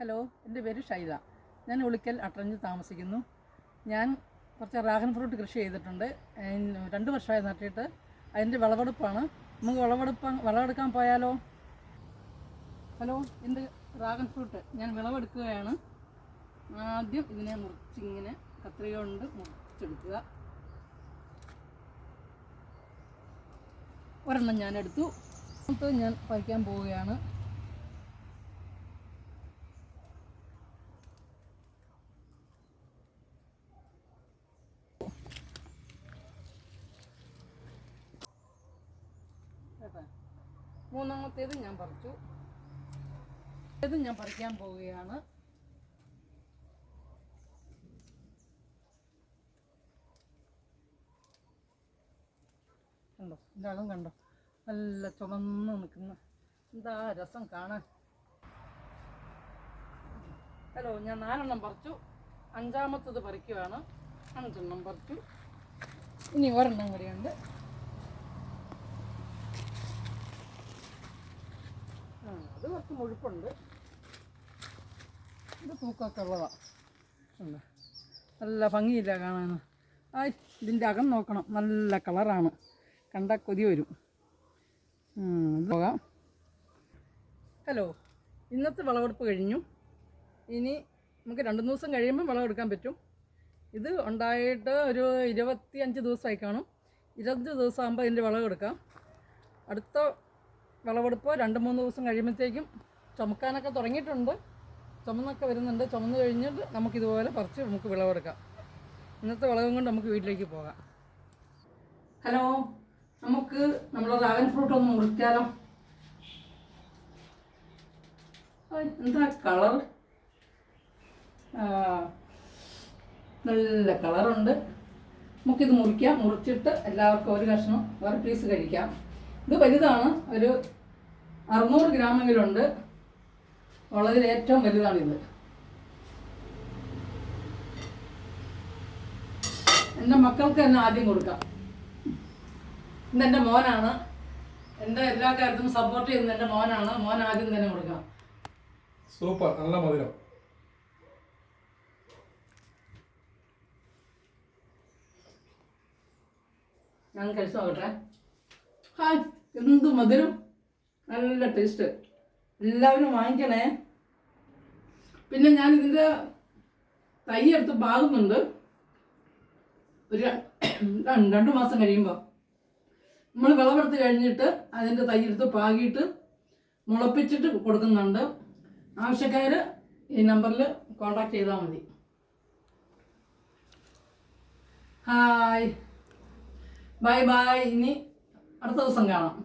Hello, എൻ്റെ പേര് ഷൈല. ഞാൻ ഉളിക്കൽ അട്ടറഞ്ചിൽ താമസിക്കുന്നു. ഞാൻ കുറച്ച് ഡ്രാഗൺ ഫ്രൂട്ട് കൃഷി ചെയ്തിട്ടുണ്ട്. 2 വർഷമായി നട്ടിട്ട്. അതിൻ്റെ വിളവെടുപ്പാണ്. നമുക്ക് വിളവെടുക്കാൻ പോയാലോ? ഹലോ, എൻ്റെ ഡ്രാഗൺ ഫ്രൂട്ട് ഞാൻ വിളവെടുക്കുകയാണ്. ആദ്യം ഇതിനെ മുറിച്ചിങ്ങനെ കത്രിക കൊണ്ട് മുറിച്ചെടുക്കുക. ഒരെണ്ണം ഞാൻ എടുത്തു. ഞാൻ പറിക്കാൻ പോവുകയാണ്. മൂന്നാമത്തേത് ഞാൻ പറിച്ചു. ഇത് ഞാൻ പറിക്കാൻ പോവുകയാണ്. കണ്ടോ, ഇതാളും കണ്ടോ, നല്ല ചുമന്ന് നിൽക്കുന്ന, എന്താ രസം കാണാൻ. ഹലോ, ഞാൻ 4 പറിച്ചു. 5ാമത്തത് പറിക്കുകയാണ്. 5 പറിച്ചു. ഇനി ഒരെണ്ണം കൂടിയുണ്ട്. അത് കുറച്ച് മുഴുപ്പുണ്ട്. ഇത് തൂക്കമൊക്കെ ഉള്ളതാണ്. നല്ല ഭംഗിയില്ല കാണാൻ. ഇതിൻ്റെ അകം നോക്കണം, നല്ല കളറാണ്, കണ്ടാൽ കൊതി വരും. പോകാം. ഹലോ, ഇന്നത്തെ വിളവെടുപ്പ് കഴിഞ്ഞു. ഇനി നമുക്ക് 2 ദിവസം കഴിയുമ്പോൾ വിളവെടുക്കാൻ പറ്റും. ഇത് ഉണ്ടായിട്ട് ഒരു 25 ദിവസമായി കാണും. 25 ദിവസം ആകുമ്പോൾ ഇതിൻ്റെ വിളവെടുക്കാം. അടുത്ത വിളവെടുപ്പ് 2-3 ദിവസം കഴിയുമ്പോഴത്തേക്കും ചുമക്കാനൊക്കെ തുടങ്ങിയിട്ടുണ്ട്. ചുമന്നൊക്കെ വരുന്നുണ്ട്. ചുമന്ന് കഴിഞ്ഞിട്ട് നമുക്കിതുപോലെ പറിച്ച് നമുക്ക് വിളവെടുക്കാം. ഇന്നത്തെ വിളവും കൊണ്ട് നമുക്ക് വീട്ടിലേക്ക് പോകാം. ഹലോ, നമുക്ക് നമ്മുടെ ഡ്രാഗൺ ഫ്രൂട്ട് ഒന്ന് മുറിക്കാലോ. എന്താ കളർ, നല്ല കളറുണ്ട്. നമുക്കിത് മുറിക്കാം. മുറിച്ചിട്ട് എല്ലാവർക്കും ഒരു കഷ്ണം ഒരു പീസ് കഴിക്കാം. ഇത് വലുതാണ്, ഒരു 600 ഗ്രാമെങ്കിലുണ്ട്. ഉള്ളതിൽ ഏറ്റവും വലുതാണിത്. എൻ്റെ മക്കൾക്ക് തന്നെ ആദ്യം കൊടുക്കാം. ഇതെൻ്റെ മോനാണ്. എൻ്റെ എല്ലാ കാര്യത്തിനും സപ്പോർട്ട് ചെയ്യുന്ന എൻ്റെ മോനാണ്. മോൻ ആദ്യം തന്നെ കൊടുക്കാം. സൂപ്പർ, നല്ല മധുരം. ഞാൻ കഴിച്ചു നോക്കട്ടെ. ഹായ്, എന്ത് മധുരം, നല്ല ടേസ്റ്റ്. എല്ലാവരും വാങ്ങിക്കണേ. പിന്നെ ഞാൻ ഇതിൻ്റെ തൈ എടുത്ത് പാകുന്നുണ്ട്. ഒരു 2 മാസം കഴിയുമ്പോൾ നമ്മൾ വിളവെടുത്ത് കഴിഞ്ഞിട്ട് അതിൻ്റെ തൈ എടുത്ത് പാകിയിട്ട് മുളപ്പിച്ചിട്ട് കൊടുക്കുന്നുണ്ട്. ആവശ്യക്കാർ ഈ നമ്പറിൽ കോൺടാക്ട് ചെയ്താൽ മതി. Hi, bye bye. ഇനി അടുത്ത ദിവസം കാണാം.